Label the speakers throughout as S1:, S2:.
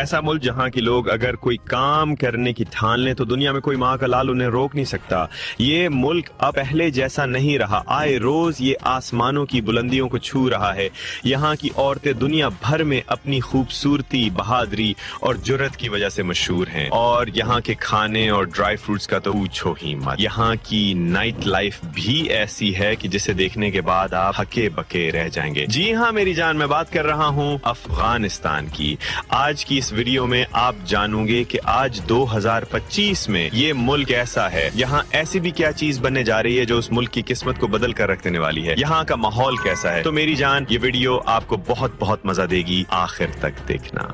S1: ایسا ملک جہاں کے لوگ اگر کوئی کام کرنے کی ٹھان لیں تو دنیا میں کوئی ماہ کا لال انہیں روک نہیں سکتا. یہ ملک اب پہلے جیسا نہیں رہا. آئے روز یہ آسمانوں کی بلندیوں کو چھو رہا ہے. یہاں کی عورتیں دنیا بھر میں اپنی خوبصورتی، بہادری اور جرت کی وجہ سے مشہور ہیں. اور یہاں کے کھانے اور ڈرائی فروٹس کا تو پوچھو ہی مت. یہاں کی نائٹ لائف بھی ایسی ہے کہ جسے دیکھنے کے بعد آپ ہکے بکے رہ جائیں گے. جی ہاں میری جان، میں بات کر رہا ہوں افغانستان کی. آج کی اس ویڈیو میں آپ جانو گے کہ آج 2025 میں یہ ملک ایسا ہے. یہاں ایسی بھی کیا چیز بننے جا رہی ہے جو اس ملک کی قسمت کو بدل کر رکھ دینے والی ہے. یہاں کا ماحول کیسا ہے. تو میری جان، یہ ویڈیو آپ کو بہت بہت مزہ دے گی. آخر تک دیکھنا.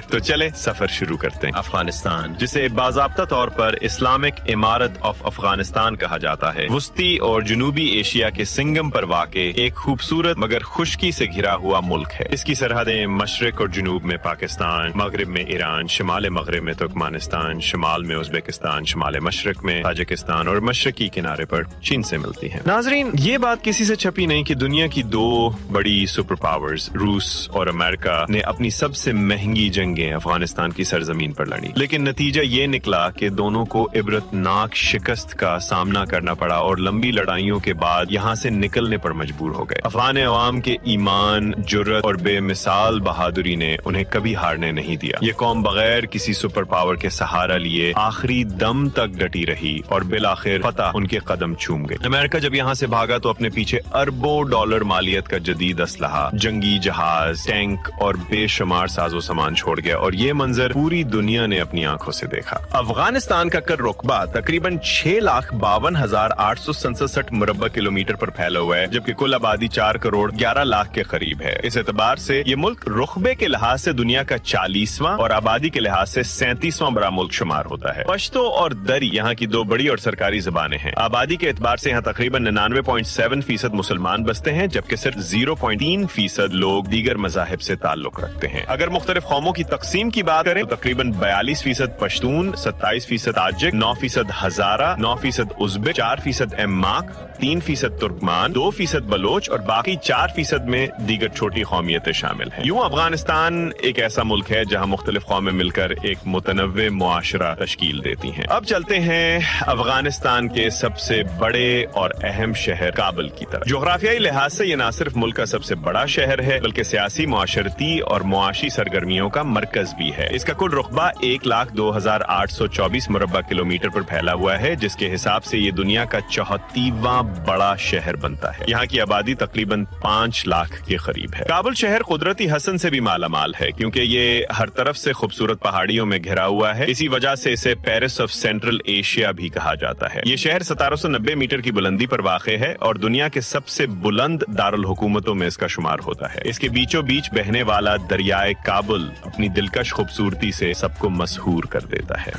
S1: تو چلے سفر شروع کرتے ہیں. افغانستان، جسے باضابطہ طور پر اسلامک امارت آف افغانستان کہا جاتا ہے، وسطی اور جنوبی ایشیا کے سنگم پر واقع ایک خوبصورت مگر خشکی سے گھرا ہوا ملک ہے. اس کی سرحدیں مشرق اور جنوب میں پاکستان، مغرب میں ایران، شمال مغرب میں ترکمانستان، شمال میں ازبکستان، شمال مشرق میں تاجکستان اور مشرقی کنارے پر چین سے ملتی ہیں. ناظرین، یہ بات کسی سے چھپی نہیں کہ دنیا کی دو بڑی سپر پاورز روس اور امریکہ نے اپنی سب سے مہنگی جنگیں افغانستان کی سرزمین پر لڑی، لیکن نتیجہ یہ نکلا کہ دونوں کو عبرتناک شکست کا سامنا کرنا پڑا اور لمبی لڑائیوں کے بعد یہاں سے نکلنے پر مجبور ہو گئے. افغان عوام کے ایمان، جرت اور بے مثال بہادری نے انہیں کبھی ہارنے نہیں دیا. یہ قوم بغیر کسی سپر پاور کے سہارا لیے آخری دم تک ڈٹی رہی اور بالآخر فتح ان کے قدم چوم گئی. امریکہ جب یہاں سے بھاگا تو اپنے پیچھے اربوں ڈالر مالیت کا جدید اسلحہ، جنگی جہاز، ٹینک اور بے شمار ساز و سامان چھوڑ گیا، اور یہ منظر پوری دنیا نے اپنی آنکھوں سے دیکھا. افغانستان کا کل رقبہ تقریباً 6,52,867 مربع کلومیٹر پر پھیلا ہوا ہے، جبکہ کل آبادی 4 کروڑ 11 لاکھ کے قریب ہے. اس اعتبار سے یہ ملک رقبے کے لحاظ سے دنیا کا 40واں اور آبادی کے لحاظ سے 37واں بڑا ملک شمار ہوتا ہے. پشتو اور دری یہاں کی دو بڑی اور سرکاری زبانیں ہیں. آبادی کے اعتبار سے یہاں تقریباً 99.7% مسلمان بستے ہیں، جبکہ صرف 0.3% لوگ دیگر مذاہب سے تعلق رکھتے ہیں. اگر مختلف قوموں کی تقسیم کی بات کریں تو تقریباً 42% پشتون، 27% تاجک، 9% ہزارہ، 9% ازبک، 4% اماک، 3% ترکمان، 2% بلوچ اور باقی 4% میں دیگر چھوٹی قومیتیں شامل ہیں. یوں افغانستان ایک ایسا ملک ہے جہاں مختلف قومیں مل کر ایک متنوع معاشرہ تشکیل دیتی ہیں. اب چلتے ہیں افغانستان کے سب سے بڑے اور اہم شہر کابل کی طرف. جغرافیائی لحاظ سے یہ نہ صرف ملک کا سب سے بڑا شہر ہے بلکہ سیاسی، معاشرتی اور معاشی سرگرمیوں کا مرکز بھی ہے. اس کا کل رقبہ 1,02,824 مربع کلومیٹر پر پھیلا ہوا ہے، جس کے حساب سے یہ دنیا کا 34واں بڑا شہر بنتا ہے. یہاں کی آبادی تقریباً 5 لاکھ کے قریب ہے. کابل شہر قدرتی حسن سے بھی مالا مال ہے کیونکہ یہ ہر طرف سے خوبصورت پہاڑیوں میں گھرا ہوا ہے. اسی وجہ سے اسے پیرس آف سینٹرل ایشیا بھی کہا جاتا ہے. یہ شہر 1790 میٹر کی بلندی پر واقع ہے اور دنیا کے سب سے بلند دارالحکومتوں میں اس کا شمار ہوتا ہے. اس کے بیچوں بیچ بہنے والا دریائے کابل اپنی دلکش خوبصورتی سے سب کو مسحور کر دیتا ہے.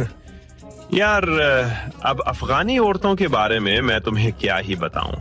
S1: یار، اب افغانی عورتوں کے بارے میں تمہیں کیا ہی بتاؤں.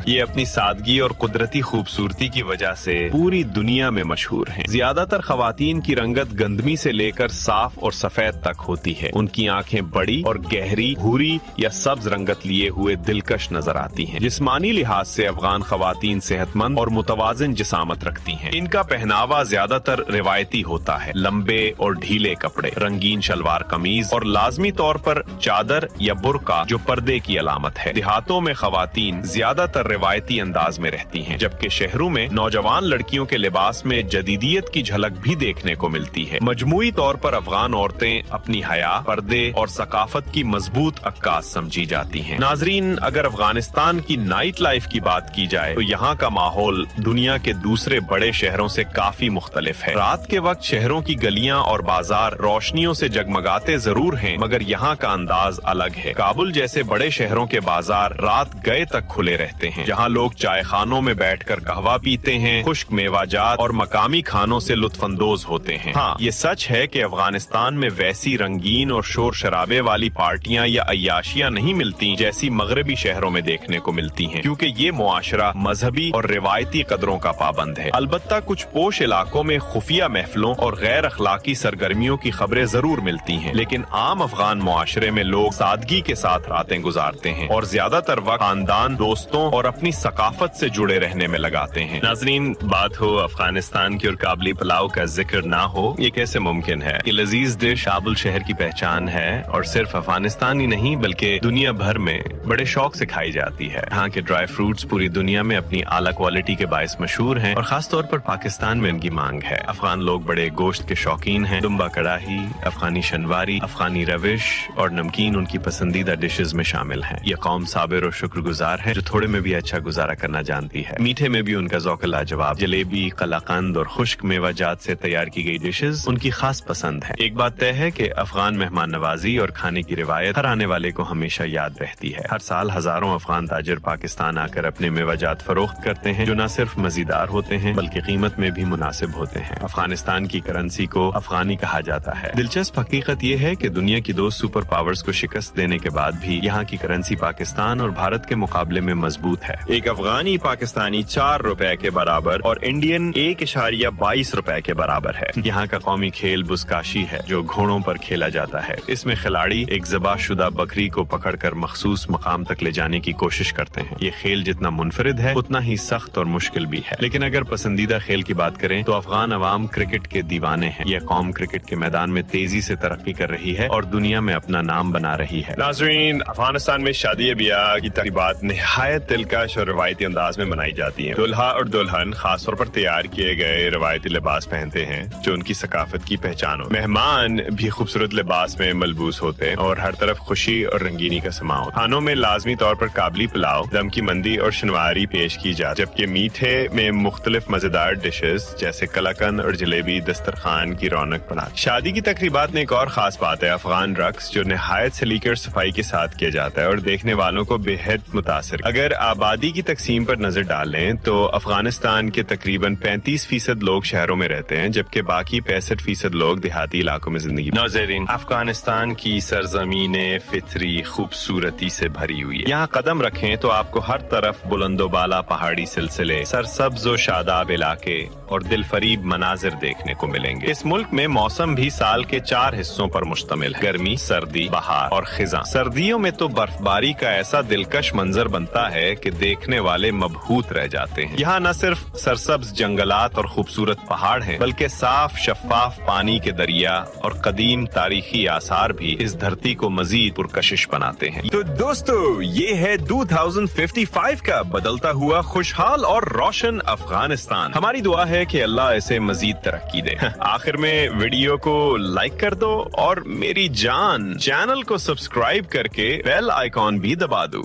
S1: یہ اپنی سادگی اور قدرتی خوبصورتی کی وجہ سے پوری دنیا میں مشہور ہیں. زیادہ تر خواتین کی رنگت گندمی سے لے کر صاف اور سفید تک ہوتی ہے. ان کی آنکھیں بڑی اور گہری بھوری یا سبز رنگت لیے ہوئے دلکش نظر آتی ہیں. جسمانی لحاظ سے افغان خواتین صحت مند اور متوازن جسامت رکھتی ہیں. ان کا پہناوا زیادہ تر روایتی ہوتا ہے. لمبے اور ڈھیلے کپڑے، رنگین شلوار قمیض اور لازمی طور پر چادر یا برقع جو پردے کی علامت ہے. دیہاتوں میں خواتین زیادہ تر روایتی انداز میں رہتی ہیں، جبکہ شہروں میں نوجوان لڑکیوں کے لباس میں جدیدیت کی جھلک بھی دیکھنے کو ملتی ہے. مجموعی طور پر افغان عورتیں اپنی حیا، پردے اور ثقافت کی مضبوط عکاس سمجھی جاتی ہیں. ناظرین، اگر افغانستان کی نائٹ لائف کی بات کی جائے تو یہاں کا ماحول دنیا کے دوسرے بڑے شہروں سے کافی مختلف ہے. رات کے وقت شہروں کی گلیاں اور بازار روشنیوں سے جگمگاتے ضرور ہیں، مگر یہاں کا انداز الگ ہے. کابل جیسے بڑے شہروں کے بازار رات گئے تک کھلے رہتے ہیں، جہاں لوگ چائے خانوں میں بیٹھ کر قہوہ پیتے ہیں، خشک میوہ جات اور مقامی کھانوں سے لطف اندوز ہوتے ہیں. ہاں، یہ سچ ہے کہ افغانستان میں ویسی رنگین اور شور شرابے والی پارٹیاں یا عیاشیاں نہیں ملتی جیسی مغربی شہروں میں دیکھنے کو ملتی ہیں، کیونکہ یہ معاشرہ مذہبی اور روایتی قدروں کا پابند ہے. البتہ کچھ پوش علاقوں میں خفیہ محفلوں اور غیر اخلاقی سرگرمیوں کی خبریں ضرور ملتی ہیں، لیکن عام افغان معاشرے میں لوگ سادگی کے ساتھ راتیں گزارتے ہیں اور زیادہ تر وقت خاندان، دوستوں اور اپنی ثقافت سے جڑے رہنے میں لگاتے ہیں۔ ناظرین، بات ہو افغانستان کی اور کابلی پلاؤ کا ذکر نہ ہو، یہ کیسے ممکن ہے؟ یہ لذیذ ڈش کابل شہر کی پہچان ہے اور صرف افغانستان ہی نہیں بلکہ دنیا بھر میں بڑے شوق سے کھائی جاتی ہے۔ یہاں کے ڈرائی فروٹس پوری دنیا میں اپنی اعلیٰ کوالٹی کے باعث مشہور ہیں اور خاص طور پر پاکستان میں ان کی مانگ ہے۔ افغان لوگ بڑے گوشت کے شوقین ہیں۔ دمبا کڑاہی، افغانی شنواری، افغانی روش اور نمکین ان کی پسندیدہ ڈشز میں شامل ہیں۔ یہ قوم صابر اور شکر گزار ہے جو تھوڑے میں بھی اچھا گزارا کرنا جانتی ہے۔ میٹھے میں بھی ان کا ذوق لاجواب۔ جلیبی، قلاقند اور خشک میوہ جات سے تیار کی گئی ڈشز ان کی خاص پسند ہے۔ ایک بات طے ہے کہ افغان مہمان نوازی اور کھانے کی روایت ہر آنے والے کو ہمیشہ یاد رہتی ہے۔ ہر سال ہزاروں افغان تاجر پاکستان آ کر اپنے میوہ جات فروخت کرتے ہیں جو نہ صرف مزیدار ہوتے ہیں بلکہ قیمت میں بھی مناسب ہوتے ہیں۔ افغانستان کی کرنسی کو افغانی کہا جاتا ہے۔ دلچسپ حقیقت یہ ہے کہ دنیا کی دو سپر پاورز کو شکست دینے کے بعد بھی یہاں کی کرنسی پاکستان اور بھارت کے مقابلے میں مضبوط ہے۔ ایک افغانی پاکستانی 4 روپے کے برابر اور انڈین 1.22 روپے کے برابر ہے۔ یہاں کا قومی کھیل بزکاشی ہے جو گھوڑوں پر کھیلا جاتا ہے۔ اس میں کھلاڑی ایک ذبح شدہ بکری کو پکڑ کر مخصوص مقام تک لے جانے کی کوشش کرتے ہیں۔ یہ کھیل جتنا منفرد ہے اتنا ہی سخت اور مشکل بھی ہے، لیکن اگر پسندیدہ کھیل کی بات کریں تو افغان عوام کرکٹ کے دیوانے ہیں۔ یہ قوم کرکٹ کے میدان میں تیزی سے ترقی کر رہی ہے اور دنیا میں اپنا نام بنا رہی ہے۔ ناظرین، افغانستان میں شادی بیاہ کی تقریبات نہایت دلکش اور روایتی انداز میں منائی جاتی ہیں۔ دلہا اور دلہن خاص طور پر تیار کیے گئے روایتی لباس پہنتے ہیں جو ان کی ثقافت کی پہچان ہو۔ مہمان بھی خوبصورت لباس میں ملبوس ہوتے ہیں اور ہر طرف خوشی اور رنگینی کا سماں ہوتا ہے۔ کھانوں میں لازمی طور پر کابلی پلاؤ، دم کی مندی اور شنواری پیش کی جاتی ہے، جبکہ میٹھے میں مختلف مزیدار ڈشز جیسے قلاقند اور جلیبی دسترخوان کی رونق بڑھاتی۔ شادی کی تقریبات میں ایک اور خاص بات ہے افغان رقص جو نہایت سلیقے اور صفائی کے ساتھ کیا جاتا ہے اور دیکھنے والوں کو بے حد متاثر۔ اگر آبادی کی تقسیم پر نظر ڈالیں تو افغانستان کے تقریباً 35% لوگ شہروں میں رہتے ہیں جبکہ باقی 65% لوگ دیہاتی علاقوں میں زندگی۔ ناظرین، افغانستان کی سرزمین فطری خوبصورتی سے بھری ہوئی ہے۔ یہاں قدم رکھیں تو آپ کو ہر طرف بلند و بالا پہاڑی سلسلے، سرسبز و شاداب علاقے اور دل فریب مناظر دیکھنے کو ملیں گے۔ اس ملک میں موسم بھی سال کے 4 حصوں پر مشتمل ہے: گرمی، سردی، بہار اور خزاں۔ سردیوں میں تو برف باری کا ایسا دلکش منظر بنتا ہے کہ دیکھنے والے مبہوت رہ جاتے ہیں۔ یہاں نہ صرف سرسبز جنگلات اور خوبصورت پہاڑ ہیں بلکہ صاف شفاف پانی کے دریا اور قدیم تاریخی آثار بھی اس دھرتی کو مزید پرکشش بناتے ہیں۔ تو دوستو، یہ ہے 2055 کا بدلتا ہوا خوشحال اور روشن افغانستان۔ ہماری دعا ہے کہ اللہ اسے مزید ترقی دے۔ آخر میں ویڈیو کو لائک کر دو اور میری جان چینل کو سبسکرائب کر کے بیل آئیکن بھی دبا دو۔